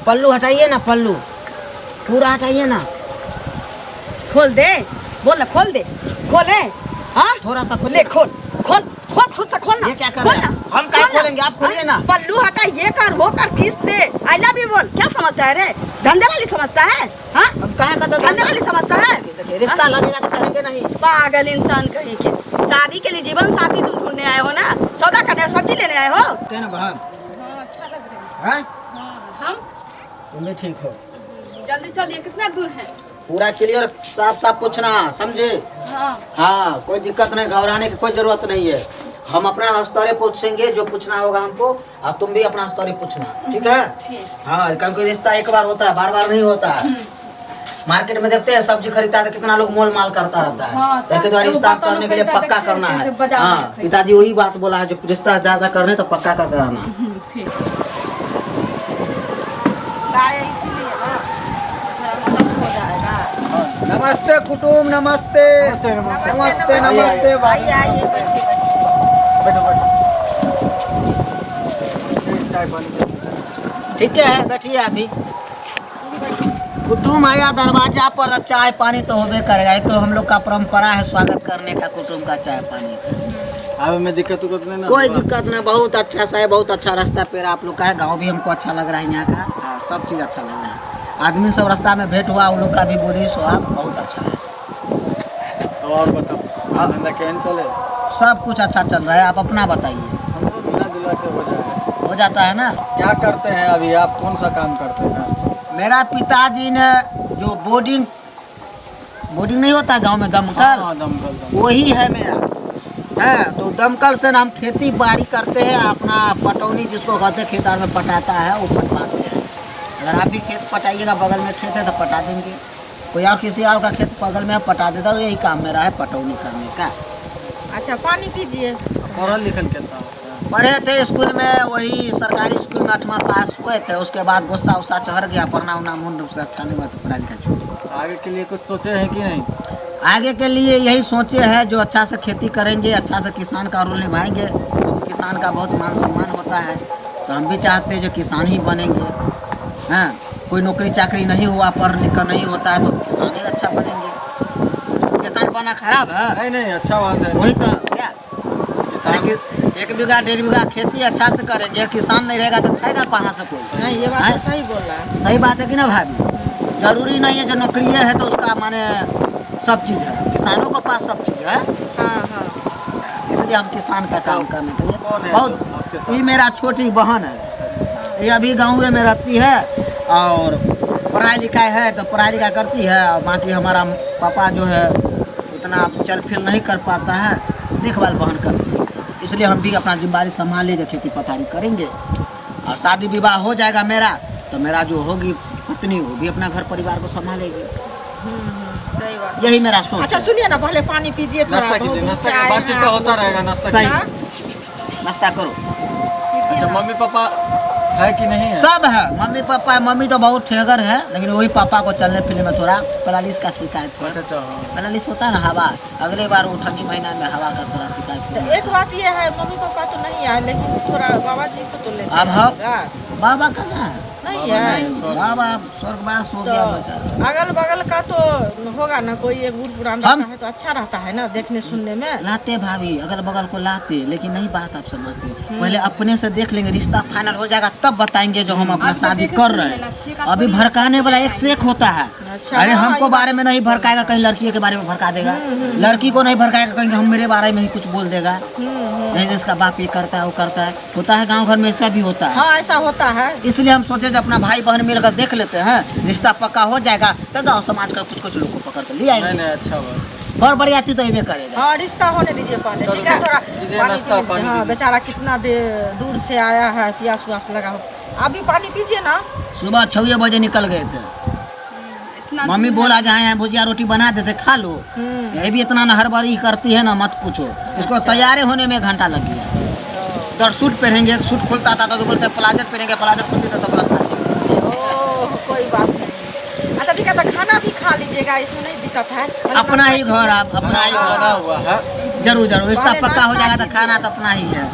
पल्लू हटाइए ना, पल्लू पूरा हटाइए ना। खोल दे, बोल ना, खोल दे, खोले। हाँ थोड़ा सा ले, खोल खोल खोल, खुद से खोलना। ये क्या कर खोल रहे ना, हैं? हम क्या खोलेंगे, आप खोलिए ना। पल्लू हटा, ये कर वो कर, किस दे। आई लव यू बोल। क्या समझता है रे? धंधे वाली समझता है? हाँ, हम कहाँ का धंधे वाली समझता है? देखिए, रिश्ता लगेगा तो कहेंगे नहीं। पागल इंसान कहीं के। शादी के लिए जीवन साथी तुम ढूंढने आए हो ना, सौदा करने, सब्जी लेने आए हो। क्या ना बहन? हाँ, अच्छा लग रहा हाँ? है। हम तुम भी ठीक हो? जल्दी चलिए, कितना दूर है? पूरा क्लियर साफ साफ पूछना, समझे? हाँ हाँ, कोई दिक्कत नहीं, घबराने की कोई जरूरत नहीं है। हम अपना स्तरे पूछेंगे जो पूछना होगा हमको, और तुम भी अपना स्तरे पूछना, ठीक है? ठीक। हाँ, क्योंकि रिश्ता एक बार होता है, बार बार नहीं होता है। मार्केट में देखते हैं सब्जी खरीदता है तो कितना लोग मोल माल करता रहता है। हाँ, लेकिन तो रिश्ता बात करने के लिए खरीदा पक्का देखते करना हैं, है। बाजार में हाँ, खरीदा। पिताजी वही बात बोला है, जो रिश्ता ज्यादा करने तो पक्का का कराना। ठीक। लाए इसीलिए ना, थोड़ा मदद हो जाएगा। नमस्ते कुटुम, नमस्ते नमस्ते नमस्ते भाई। आइए आइए, बैठिए बैठिए। बैठो बैठो। ठीक है, बैठिए अभी। कुटुम आया दरवाजा पर तो चाय पानी तो होबे करेगा, ये तो हम लोग का परंपरा है स्वागत करने का, कुटुम का चाय पानी। अब में दिक्कत नहीं ना? कोई दिक्कत नहीं, बहुत अच्छा सा है, बहुत अच्छा रास्ता पेड़ आप लोग का है, गांव भी हमको अच्छा लग रहा है यहाँ का। हाँ, सब चीज़ अच्छा लग रहा है, आदमी सब रास्ता में भेंट हुआ, उन लोग का भी बोली स्वभाव बहुत अच्छा है। तो और बताओ, हाँ। धंधा कैन चले? सब कुछ अच्छा चल रहा है, आप अपना बताइए। हमको मिला जुला के हो जाए। हो जाता है ना? क्या करते हैं अभी आप, कौन सा काम करते हैं? मेरा पिताजी ने जो बोर्डिंग नहीं होता गांव में, दमकल, हाँ, दमकल। वही है मेरा। है तो दमकल से हम खेती बाड़ी करते हैं, अपना पटौनी जिसको कहते हैं खेत में पटाता है, वो पटवाते हैं। अगर आप भी खेत पटाइएगा, बगल में खेत है तो पटा देंगे, कोई और किसी और का खेत बगल में पटा देता है, यही काम मेरा है पटौनी करने का। अच्छा, पानी पीजिए। पढ़ल लिखल कितना होता है? पढ़े थे स्कूल में, वही सरकारी स्कूल में 8वां पास हुए थे, उसके बाद गुस्सा उस्सा चढ़ गया, पढ़ना उड़ना मूड रूप से अच्छा नहीं हुआ तो पढ़ाई लिखाई छूट गया। आगे के लिए कुछ सोचे हैं कि नहीं? आगे के लिए यही सोचे हैं, जो अच्छा से खेती करेंगे, अच्छा से किसान का रोल निभाएंगे, क्योंकि किसान का बहुत मान सम्मान होता है, तो हम भी चाहते हैं जो किसान ही बनेंगे। हाँ, कोई नौकरी चाकरी नहीं हुआ, पढ़ लिख कर नहीं होता है तो किसान ही अच्छा बनेंगे। किसान बना खराब है? नहीं नहीं, अच्छा बात है। वही तो क्या, किसान 1 बीघा 1.5 बीघा खेती अच्छा से करेंगे, किसान नहीं रहेगा तो खाएगा कहाँ से कोई? नहीं, ये बात तो सही बोल रहा है। सही बात है कि ना भाभी? जरूरी नहीं है जो नौकरी है तो उसका माने सब चीज़ है, किसानों के पास सब चीज़ है। हाँ हाँ। इसलिए हम किसान का काम करने के लिए कौन है बहुत। आपके साथ? ये मेरा छोटी बहन है, ये अभी गाँव में रहती है और पढ़ाई लिखाई है तो पढ़ाई लिखाई करती है, और बाकी हमारा पापा जो है उतना चल फिर नहीं कर पाता है, देखभाल बहन करती है, इसलिए हम भी अपना जिम्मेदारी संभाल लेंगे, खेती पथारी करेंगे, और शादी विवाह हो जाएगा मेरा तो मेरा जो होगी पत्नी, वो भी अपना घर परिवार को संभालेगी। सही बात। यही मेरा सोच अच्छा है। सुनिए ना, पहले पानी पीजिए थोड़ा। नाश्ता बहुत कीजिए, दूर नाश्ता से का आए बातचीत हैं तो आप। होता रहेगा। नाश्ता सही। कीजिए। नाश्ता करो। अच्छा, मम्मी पापा है कि नहीं है? सब है, मम्मी पापा, मम्मी तो बहुत ठेगर है, लेकिन वही पापा को चलने फिरने में थोड़ा पैरालिस का शिकायत है। अच्छा, हाँ। पैरालिस होता है ना, हवा, अगले बार वो ठंडी महीना में हवा का थोड़ा शिकायत तो है। एक बात ये है, मम्मी पापा तो नहीं आए, लेकिन थोड़ा बाबा जी को तो लेते अब हम आइएगा। बाबा का ना है, नहीं है बाबा स्वर्गवास हो गया बेचारा। अगल बगल का तो होगा ना, कोई एक बूढ़ पुराना हम- रहता है तो अच्छा रहता है ना देखने सुनने में। लाते भाभी, अगल बगल को लाते, लेकिन नहीं बात आप समझते, पहले अपने से देख लेंगे, रिश्ता फाइनल हो जाएगा तब बताएंगे जो हम अपना शादी कर रहे हैं। अभी भड़काने वाला एक से एक होता है। अच्छा, अरे हाँ, हमको ये बारे में नहीं भड़काएगा, कहीं लड़की के बारे में भड़का देगा, लड़की को नहीं भड़काएगा, कहीं हम मेरे बारे में ही कुछ बोल देगा, नहीं जिसका बाप ये करता है वो करता है, होता है गांव घर में ऐसा भी होता है। हाँ ऐसा होता है। इसलिए हम सोचे जब अपना भाई बहन मिलकर देख लेते हैं, रिश्ता पक्का हो जाएगा तो गांव समाज का कुछ लोग को पकड़ कर ले नहीं आएंगे, नहीं, अच्छा बात। और बरियाती तो ये करेगा। हाँ रिश्ता होने दीजिए पहले, ठीक है? थोड़ा दीजिए पानी नाश्ता, पीजिए। पानी हाँ दीजिए। बेचारा कितना दूर से आया है, प्यास व्यास लगा हो। आप भी पानी पीजिए ना। सुबह 6 बजे निकल गए थे, इतना मम्मी बोला जहाँ यहाँ भुजिया रोटी बना देते खा लो, ये भी इतना ना हड़बड़ी करती है ना मत पूछो, इसको तैयार होने में 1 घंटा लग गया। इधर सूट पहनेंगे, सूट खुलता था तो बोलते प्लाजर पहनेंगे, प्लाजर खुलती था तो बोला साड़ी। ओह कोई बात नहीं। अच्छा ठीक है, तो खाना भी खा लीजिएगा, इसमें नहीं दिक्कत है। अपना ही घर, आप अपना ही खाना घर। हुआ है। जरूर जरूर, रिश्ता पहले पक्का हो नाश्ता जाएगा तो खाना तो अपना ही है।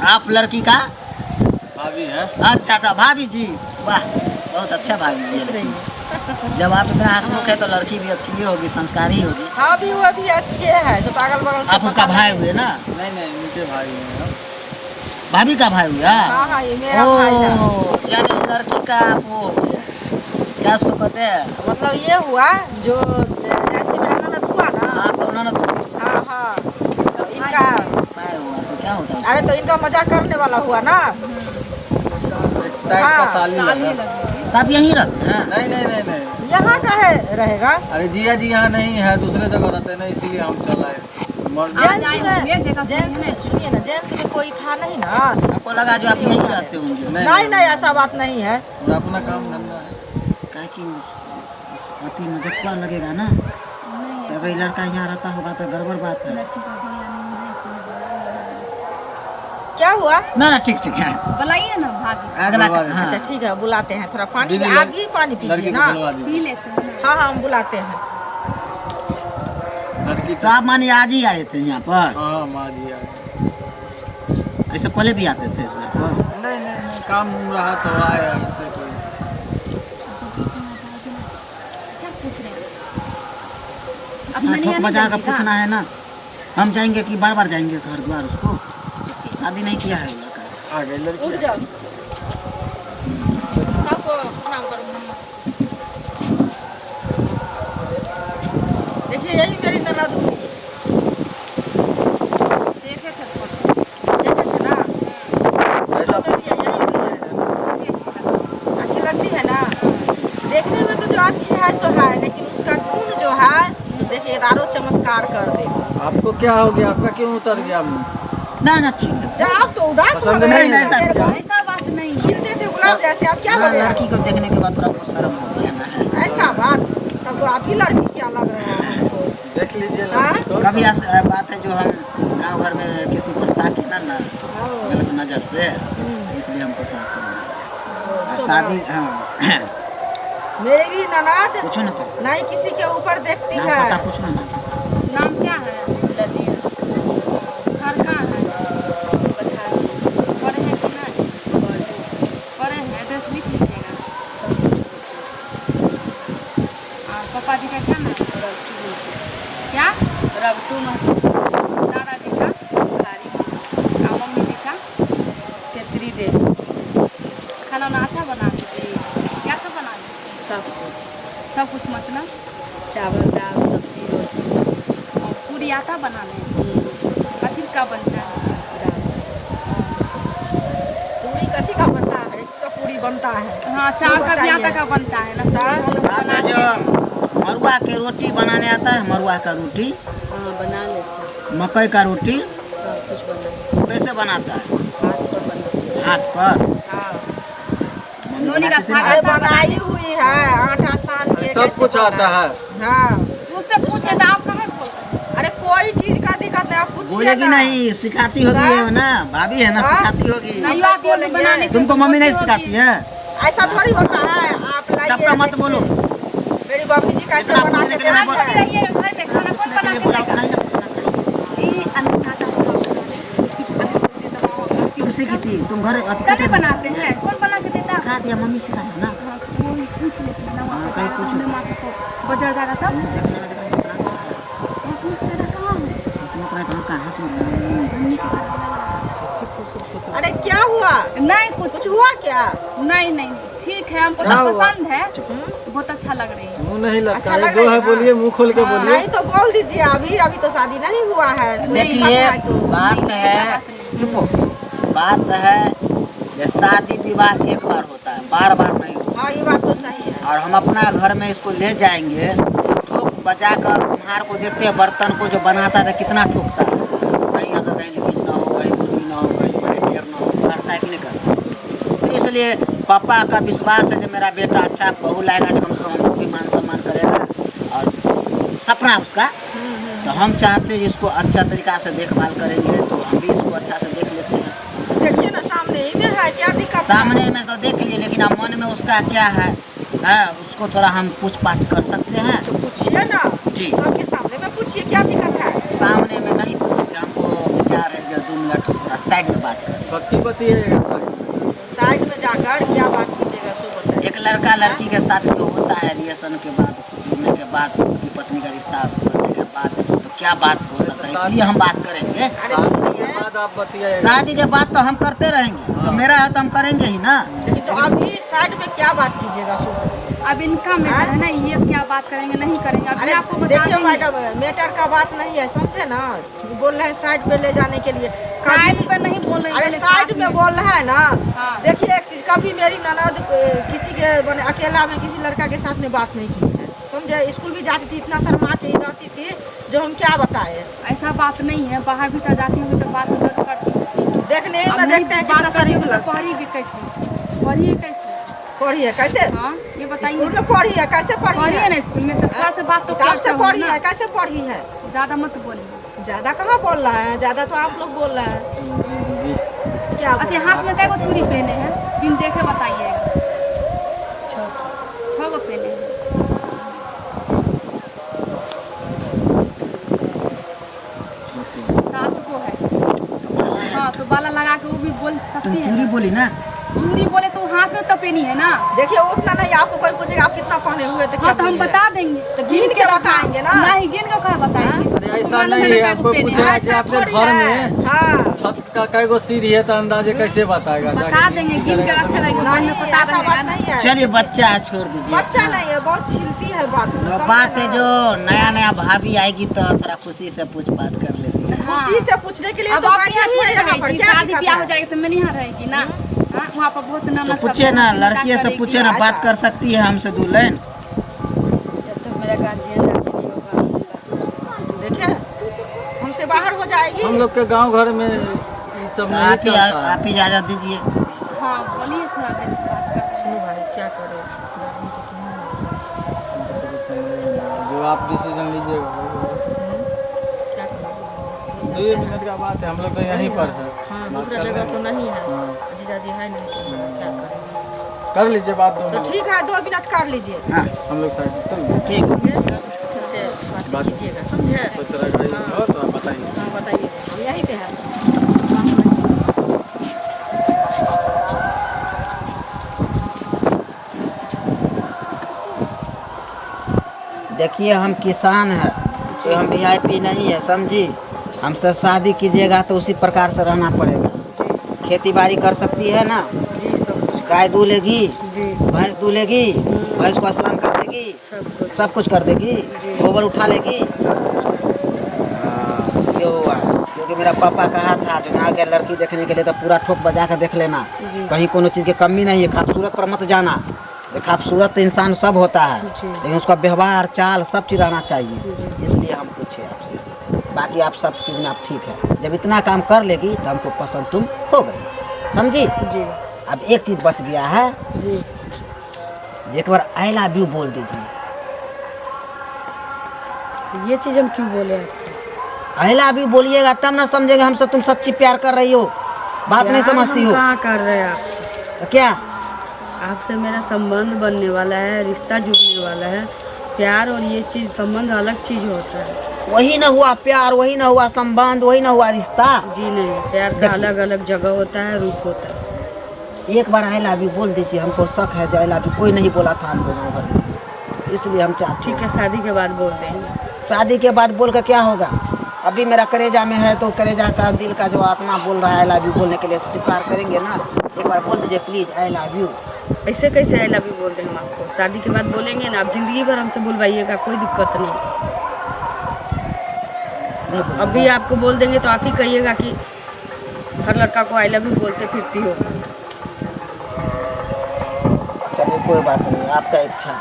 आप लड़की का भाभी भाभी है। अच्छा अच्छा, भाभी जी, वाह बहुत अच्छा भाभी जी। जब आप इतना हंसमुख है तो लड़की भी अच्छी ही होगी, संस्कारी होगी। हाँ भी वो भी अच्छी है, जो अगल बगल से आप उसका पता भाई लगे। हुए ना? नहीं नहीं, उनके भाई हैं। भाभी का भाई हुआ? हाँ हाँ, ये मेरा भाई है। ओ, यानी लड़की का आप वो हो गया। क्या उसको कहते हैं? मतलब ये हुआ जो जैसे मेरा ननद हुआ ना। आप उन्होंने तो हाँ हाँ, तो इनका, भाई हुआ तो क्या होता है? अरे तो इनका मजाक करने वाला हुआ ना। टाइप का हाँ, साली लगा। तो आप यहीं रहते हैं? नहीं नहीं नहीं नहीं, यहाँ का है रहेगा। अरे जिया जी यहाँ नहीं है, दूसरे जगह रहते हैं ना, इसीलिए हम चला है। जेंट्स में सुनिए ना, जेंट्स में कोई था नहीं ना। आपको लगा जो आप यहीं रहते होंगे? नहीं नहीं, ऐसा बात नहीं है। और अपना काम धंधा है। काहे कि उस पति मुजफ्फर लगेगा ना, तो अगर ये लड़का यहाँ रहता होगा तो गड़बड़ बात है। क्या हुआ? ना ना, ठीक ठीक है। बुलाइए ना भाभी, अगला बुलवा हाँ। अच्छा ठीक है, बुलाते हैं। थोड़ा पानी, दीदी, आप भी पानी लड़की पीजिए को ना। बुलवा पी दीजिए। लेते हैं ना। हाँ हाँ, हम बुलाते हैं। लड़की तो आप मानिए आज ही आए थे यहाँ पर? हाँ माँ जी आए। ऐसे पहले भी आते थे इस घर पर? नहीं नहीं नहीं, काम रहा तो आए, इससे कोई। क्या पूछ रहे हैं? हाँ, ठोक बजा कर पूछना है ना। हम जाएंगे कि बार बार जाएंगे घर द्वार? उसको शादी नहीं किया है वो लड़का। आ गई उठ लड़की। जाओ, सबको प्रणाम करो। देखिए यही मेरी ननद हुई। देखे थे फोटो, देखे थे ना, ऐसा फोटो में भी यही हुई है। सभी अच्छी लगती अच्छी लगती है ना। देखने में तो जो अच्छी है सो है, लेकिन उसका गुण जो है सो देखिए दारो चमत्कार कर देगा। आपको क्या हो गया? आपका क्यों उतर गया मुँह? ना ना, ठीक है। जब आप तो उदास हो पसंद गए नहीं, ना, नहीं, सब मेरे है। को ऐसा बात नहीं है। खिलते थे गुलाब जैसे, आप क्या हाँ, बोले? लड़की को देखने के बाद थोड़ा बहुत शर्म हो गया ना। ऐसा बात, तब तो आप ही लड़की क्या लग रहे हैं हमको। देख लीजिए हाँ? लड़की को। कभी ऐसा बात है जो हम गांव घर में किसी पर ताके ना गलत नजर से, इसलिए हमको थोड़ा सा शादी। हाँ मेरी ननद पूछो ना, तो नहीं किसी के ऊपर देखती नाम है। पता पूछो ना। नाम क्या है? घर कहाँ है? पढ़े हैं कि नहीं? पढ़े हैं, एड्रेस लिख लीजिएगा। और पापा जी का क्या नाम है? क्या? रघुतु दादाजी का? और मम्मी जी का? केतरी दे खाना वाना आता बनाने? क्या सब बनाने? सब कुछ मतलब? चावल दाल सब्जी रोटी और पूरी आता बनाने? कथी का बनता है? पूरी कथी का बनता है? इसका पूरी बनता है। हाँ, चावल का भी आटा का बनता है ना। बात है जो मरुआ के रोटी बनाने आता है, मरुआ का रोटी, हाँ बना लेते मकई का रोटी सब कुछ बना, कैसे बनाता है? हाथ पर बना। हाथ पर? हाँ मम्मी नोनी का बनाती थी साग ना? अरे बनाई हुई है, आटा सान के सब कैसे कुछ बना? आता है। हाँ, उससे पूछे तो आप कहाँ बोलते हैं? अरे कोई चीज का दिक्कत है, आप पूछिए बोलेगी नहीं, सिखाती होगी हाँ? है ना, भाभी है ना, हाँ? सिखाती होगी। नहीं आती होगी बनाने की। तुमको मम्मी नहीं बोलती होगी। सिखाती है? ऐसा थोड़ी होता है। आप लाइए टपका मत देखिए। बोलो। मेरी बाबू जी कैसे इतना बना बोलने के के लिए देते बोल बोलती हैं। रहिए, घर में खाना कौन बना के बुलाओ, देगा? नहीं ना। ये अन्नपूर्णा का तुम सीखी थी, तुम घर तभी बनाते हैं, कौन बना के देता है? सिखा दिया, मम्मी सिखाया ना। हाँ, तो वो पूछ लेते हैं ना, हाँ, वहाँ सही पे पूछो। हमने माँ को बाजार जाएगा तब देखने में कितना अच्छा है। उसमें तेरा कहाँ है? उसमें कहा कहाँ सुन रहा है? मम्मी के घर अरे क्या हुआ? नहीं कुछ कुछ हुआ क्या? नहीं नहीं ठीक है, हमको क्या तो हुआ? पसंद है, बहुत अच्छा लग रही है। मुँह नहीं लगता अच्छा है, लग जो रहा है है बोलिए, मुँह खोल के हाँ। बोलिए। नहीं तो बोल दीजिए, अभी अभी तो शादी नहीं हुआ है। देखिए तो बात है, चुपो, बात है ये शादी विवाह एक बार होता है, बार बार नहीं होता। हाँ ये बात तो सही है। और हम अपना घर में इसको ले जाएंगे, ठोक बजा कर कुम्हार को देखते हैं, बर्तन को जो बनाता था कितना ठोकता है, कहीं अगर कहीं लीकेज ना हो, कहीं मुर्गी ना हो, कहीं कहीं ढेर ना हो, करता है कि नहीं करता? तो इसलिए पापा का विश्वास है जो मेरा बेटा अच्छा बहू लाएगा, जो कम से कम हमको भी मान सम्मान करेगा, और सपना है उसका। तो हम चाहते हैं इसको अच्छा तरीका से देखभाल करेंगे, तो हम भी इसको अच्छा से देख लेते हैं। देखिए ना सामने ही में है, क्या दिक्कत है? सामने में तो देख लिए, लेकिन अब मन में उसका क्या है, उसको थोड़ा हम पूछ पाछ कर सकते हैं। पूछिए ना जी। सबके सामने में पूछिए, क्या दिक्कत है? सामने में नहीं पूछेंगे, हमको प्यार है जो 2 मिनट थोड़ा साइड में बात करें। भक्ति पति है। साइड में जाकर क्या बात कीजिएगा सो बताइए। एक लड़का लड़की के साथ जो होता है रिलेशन के बाद, जुड़ने के बाद, पति पत्नी का रिश्ता बनने के बाद, तो क्या बात हो सकता है, इसलिए हम बात करेंगे। अरे शादी सुनिए, के बाद आप बतियाएगा। शादी के बाद तो हम करते रहेंगे, तो मेरा है तो हम करेंगे ही ना। लेकिन तो अभी साइड में क्या बात कीजिएगा सो बताइए। अब इनका मैटर है ना, ये क्या बात करेंगे नहीं करेंगे अभी अरे आपको बता देखिए देंगे। मैडम, मैटर का बात नहीं है, समझे ना। बोल रहे हैं साइड पे ले जाने के लिए। साइड कभी- पे नहीं बोल रहे हैं, अरे पहले साइड साथ में बोल रहा है ना। हाँ। देखिए एक चीज, कभी मेरी ननद किसी के बने अकेला में किसी लड़का के साथ में बात नहीं की है, समझे। स्कूल भी जाती थी, इतना शर्मा के ही रहती थी, जो हम क्या बताए। ऐसा बात नहीं है, बाहर भीतर जाती होगी तो बात जरूर करती होगी। देखने अब में नहीं देखते हैं बात कितना करती शरीफ होगी तो लगता है। पढ़ेगी कैसे, पढ़िए कैसे? पढ़ी है कैसे? हाँ ये बताइए। स्कूल में पढ़ी है कैसे? पढ़ी पढ़िए है ना स्कूल में, तो सर से बात तो किताब करते से होंगे पढ़ी ना। है कैसे? पढ़ी है। ज्यादा मत बोलिए। ज्यादा कहाँ बोल रहा है, ज्यादा तो आप लोग बोल रहे हैं। क्या बोल अच्छा रहे हैं? हाथ में कै गो चूड़ी पहने हैं, बिन देखे बताइएगा। 6 गो पहने हैं। सात गो है। हाँ तो बाला लगा के वो भी बोल तुम सकती है चूड़ी ना। बोली ना, चूड़ी बोले तो हाथ में तो पहनी है ना। देखिए उतना नहीं, आपको कोई पूछेगा आप कितना पहने हुए थे, हाँ तो हम बता देंगे। तो गिन के बताएंगे ना। नहीं गिन के कहाँ बताएंगे। अरे ऐसा नहीं है, आपको पूछेगा कि आपके घर में हाँ छत का कई गो सीढ़ी है तो अंदाजे कैसे बताएगा? बता देंगे, गिन के रखे रहेंगे, मन में पता ऐसा बात रहेगा ना। नहीं है। चलिए बच्चा है छोड़ दीजिए। बच्चा नहीं है, बहुत छिलती है बात। वो बात है जो नया नया भाभी आएगी तो थोड़ा खुशी से पूछ पाछ कर लेती है। खुशी से पूछने के लिए अब तो आप बैठे यहाँ ही है थोड़ी यहाँ पर, रहेगी, क्या शादी दिक्कत ब्याह हो है? जाएगा तो मैं नहीं यहाँ रहेगी ना। हाँ, वहाँ पर बहुत नाना तो पूछे ना, लड़की से पूछे ना, बात कर सकती है हमसे 2 लाइन। मेरा गार्जियन राजी नहीं होगा। देखिए हमसे बाहर हो जाएगी। हम लोग के गांव घर में ये सब नहीं आप ही चलता है। आप ही इजाजत दीजिए। हाँ बोलिए थोड़ा देर बात करते सुनो भाई क्या करो, जो आप डिसीजन लीजिएगा। क्या करो। 2 मिनट का बात है, हम लोग तो यहीं पर है। हाँ बात दूसरा कर जगह तो लेंगे। नहीं है, हाँ। जीजाजी है नहीं तो क्या करेंगे। कर लीजिए बात तो दोनों। ठीक है 2 मिनट कर लीजिए। हाँ हम लोग साइड में चल ठीक। अच्छे से बात कीजिएगा, समझे। कोई तरह का ये हो तो आप बताइए। हाँ बताइए, हम यहीं पे हैं। देखिए हम किसान हैं, तो हम वीआईपी नहीं है, समझी। हमसे शादी कीजिएगा तो उसी प्रकार से रहना पड़ेगा। खेती बाड़ी कर सकती है ना, जी सब कुछ। गाय दूलेगी, जी भैंस दूलेगी, भैंस को स्नान कर देगी, सब कुछ कर देगी, गोबर उठा लेगी। ये हुआ क्योंकि मेरा पापा कहा था जो यहाँ गया लड़की देखने के लिए तो पूरा ठोक बजा कर देख लेना, कहीं कोनो चीज़ की कमी नहीं है। खूबसूरत पर मत जाना, खूबसूरत तो इंसान सब होता है, लेकिन उसका व्यवहार चाल सब चीज़ रहना चाहिए। इसलिए हम पूछे आपसे, बाकी आप सब चीज़ में आप ठीक है। जब इतना काम कर लेगी तो हमको पसंद तुम हो गई, समझी। जी अब एक चीज़ बच गया है, जी एक बार आई लव यू बोल दीजिए। ये चीज़ हम क्यों बोले आपको? आई लव यू बोलिएगा तब ना समझेंगे हमसे तुम सच्ची प्यार कर रही हो, बात नहीं समझती हो कहाँ कर रहे हैं आप? तो क्या। आपसे मेरा संबंध बनने वाला है, रिश्ता जुड़ने वाला है। प्यार और ये चीज़ संबंध अलग चीज़ होता है। वही ना हुआ प्यार, वही ना हुआ संबंध, वही ना हुआ रिश्ता। जी नहीं, प्यार का देखिए। अलग अलग जगह होता है, रूप होता है। एक बार आई लव यू बोल दीजिए, हमको शक है जो आई लव यू कोई नहीं बोला था हमको गाँव भर में, इसलिए हम चाहते ठीक हैं। है शादी के बाद बोल देंगे। शादी के बाद बोल कर क्या होगा, अभी मेरा करेजा में है तो करेजा का दिल का जो आत्मा बोल रहा है आई लव यू बोलने के लिए, स्वीकार करेंगे ना। एक बार बोल दीजिए प्लीज आई लव यू। ऐसे कैसे आई लव यू बोल रहे हैं हम आपको? शादी के बाद बोलेंगे ना, आप जिंदगी भर हमसे बुलवाइएगा, कोई दिक्कत नहीं। अभी आपको बोल देंगे तो आप ही कहिएगा कि हर लड़का को आई लव यू बोलते फिरती हो। चलिए कोई बात नहीं, आपका इच्छा।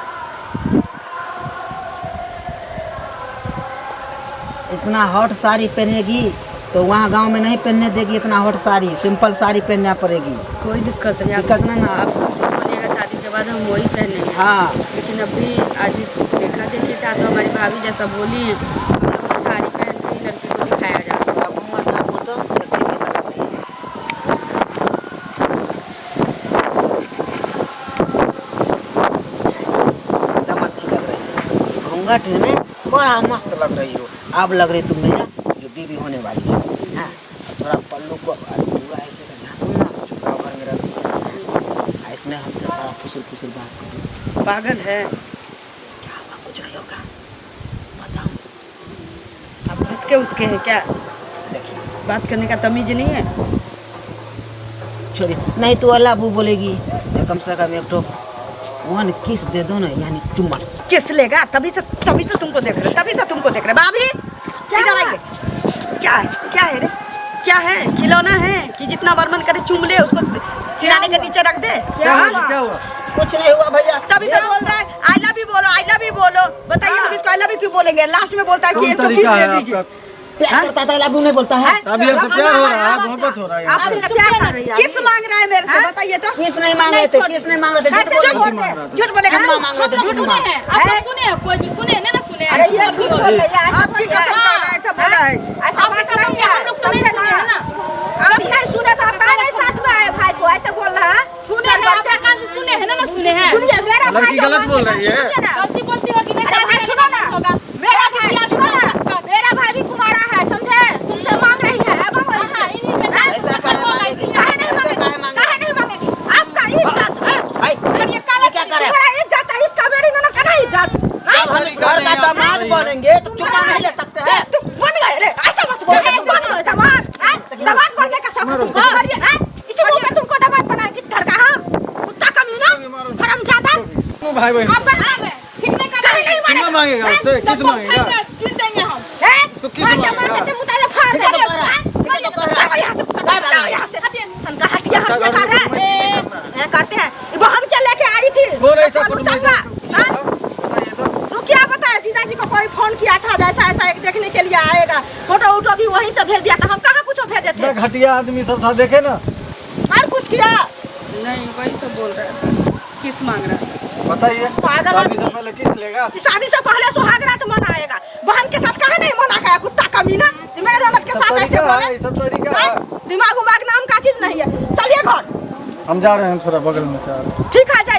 इतना हॉट साड़ी पहनेगी तो वहाँ गांव में नहीं पहनने देगी, इतना हॉट साड़ी सिंपल साड़ी पहनना पड़ेगी। कोई दिक्कत नहीं, दिक्कत नहीं ना। आप जो बोलिएगा शादी के बाद हम वही पहनेंगे। हाँ लेकिन अभी आज देखा देखी था तो हमारी भाभी जैसा बोली है, हम लोग को साड़ी पहन के ही लड़की को दिखाया जाता है। घूंघट में बड़ा मस्त लग रही हो, अब लग रही तुम मेरा जो बीवी होने वाली है। हाँ थोड़ा पल्लू को पूरा ऐसे का झाँकू ना, चुका भर में रख दिया। इसमें हमसे सारा फुसुल बात करो। पागल है। क्या हुआ, कुछ नहीं होगा, बताओ। आप किसके उसके हैं क्या? देखिए बात करने का तमीज नहीं है। छोड़िए, नहीं तो अल्लाह बू बोलेगी तो कम से कम एक तो 1 किस दे दो ना, यानी चुम्मा। किस लेगा? तभी से तुमको देख रहे, तभी से तुमको देख रहे। भाभी क्या क्या है रे? क्या है? खिलौना है कि जितना वर्मन करे चूम ले, उसको सिराने के नीचे रख दे? क्या हुआ? कुछ नहीं हुआ भैया। तभी से बोल रहा है आई लव यू बोलो, आई लव यू बोलो। बताइए हम इसको आई लव यू क्यों बोलेंगे? लास्ट में बोलता है कि कौन एक तो किस तरीका दे है दीजिए। आपका? प्यार करता था, लबू नहीं बोलता है। अभी हमसे प्यार हो रहा है, मोहब्बत हो रहा है आपसे आपसे। प्यार कर रही है। किस मांग रहा है मेरे से? बताइए तो। किस नहीं मांग रहे थे, किस नहीं मांग रहे थे, झूठ ऐसे बोल झूठ रहे बोलते थे। झूठ बोलेगा। हम मांग रहे थे, झूठ सुने मांग। हैं आप लोग सुने हैं, कोई भी सुने हैं ना सुने हैं? अरे ये झूठ बोल रही है, ऐसा आपकी कोई कसम खा रहा है, ऐसा बोला है। ऐसा बात नहीं है, हम लोग सुने हैं ना। आप नहीं सुने तो आप नहीं साथ में आए भाई को, ऐसे बोल रहा है। सुने हैं, आपके कान से सुने हैं ना सुने हैं? सुनिए मेरा भाई लड़की गलत बोल रही है। गलती बोलती होगी नहीं, अरे भाई सुनो ना, होगा। मेरा भाई सुनो ना, मेरा भाई भी कुमारा है, समझे? तुमसे मांग रही है, मांगो हाँ, इनसे। इन्हीं के साथ ऐसा काहे मांगेगी? काहे नहीं ऐसा काहे मांगेगी? काहे नहीं मांगेगी? आपका इज्जत है। भाई, ये क्या करे? तुम्हारा इज्जत है, इसका मेरी ननद का नहीं इज्जत। अब हम इस घर का दामाद बनेंगे तो चुम्मा नहीं ले सकते हैं। तुम बन गए रे, ऐसा मत बोलो, बन गए दामाद, हैं? दामाद बनने का शौक तुमको है, हैं? इसी मुंह में तुमको दामाद बनाएंगे इस घर का, हाँ? कुत्ता कमीना, हरामजादा। भाई बहन आपका नाम है, ठीक नहीं करना काहे नहीं है। कितना मांगेगा उससे? किस मांगेगा? किस देंगे हम? हैं? तो किस मार के मांगेगा? मार के चमुतारे फाड़ ठीक है तो देंगे, कह रहा है, हैं? ठीक है तो कह रहा है। जाओ यहाँ से, जाओ यहाँ से। हटिए। सन का हटिया ऐसा हटिया कर रहा है। करना हैं, करते हैं। वो हम क्या लेके आई थी? बोल ऐसा कानू कुछ नहीं चंगा, था। हैं? बताइए तो। तो क्या बताया, जीजाजी को कोई फोन किया था जैसा ऐसा एक देखने के लिए आएगा, फोटो वोटो भी वहीं से भेज दिया था। हम कहाँ कुछ भेजे थे? इतना घटिया आदमी सब था, देखे ना। और कुछ किया नहीं, वही सब बोल रहा है। किस मांग रहा है? बताइए, पागल शादी आदमी। से पहले किस लेगा? कि शादी से पहले सुहाग रात मनाएगा, बहन के साथ काहे नहीं मना का? कुत्ता कमीना, जो मेरे ननद के साथ ऐसे तरीका है, बोले। ये सब तरीका है। दिमाग उमाग नाम का चीज नहीं है। चलिए घर, हम जा रहे हैं, थोड़ा बगल में से आ रहे हैं। ठीक है जाइए।